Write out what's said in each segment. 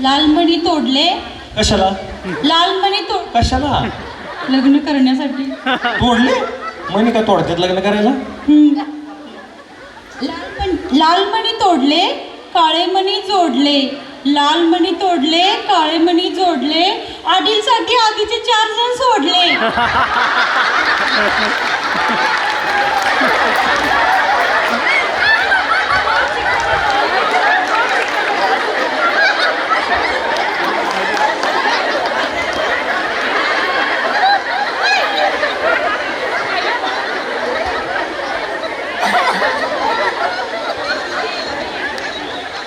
लाल मणी तोडले. कशाला? लाल मणी तोड कशाला लग्न करण्यासाठी. तोडले? म्हणे काय तोडतात लग्न करायला? लाल मणी तोडले, काळे मणी जोडले. लाल मणी तोडले, काळे मणी जोडले. आदिलसाठी आधीचे 4 जण सोडले.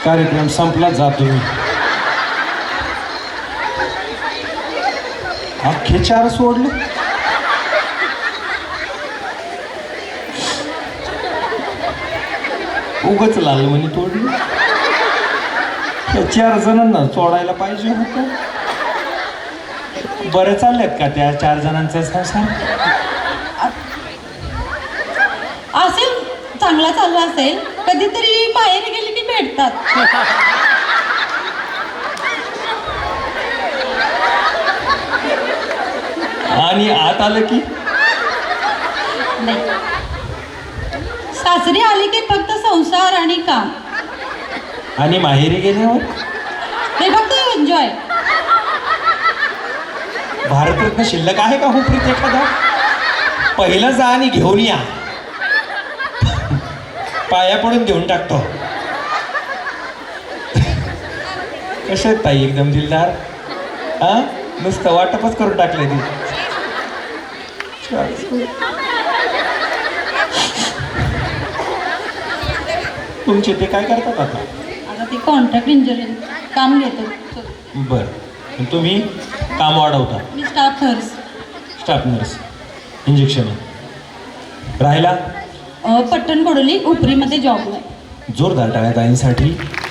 कार्यक्रम संपला, जातो मी. अख्खे 4 सोडले. उगच लाल म्हणी तोडली. त्या 4 जणांना सोडायला पाहिजे होतं. बरं चाललेत का त्या 4 जणांचा संसार? असेल, चांगला चालला असेल. कधीतरी बाहेर गेले की भेटतात. आणि आत आलं की नाही, सासरी आले की फक्त संसार आणि काम. आणि माहेरी गेल्यावर हे फक्त एन्जॉय. भारतरत्न शिल्लक आहे का हुपरीत एखादा? पहिलं जा आणि घेऊन या. पाया पडून घेऊन टाकतो. कसे आहेत ताई? एकदम दिलदार. हा, नुसतं वाटपच करून टाकलंय ती. तुमचे ते काय करतात आता? आता ते कॉन्ट्रॅक्ट इंजिनिअरिंग काम घेतो. बरं, तुम्ही काम वाढवता. मी staff nurse. Staff nurse, injection राहिला. पट्टण कोडोली उपरीमध्ये जॉबला. जोरदार टाळ्या ताईंसाठी.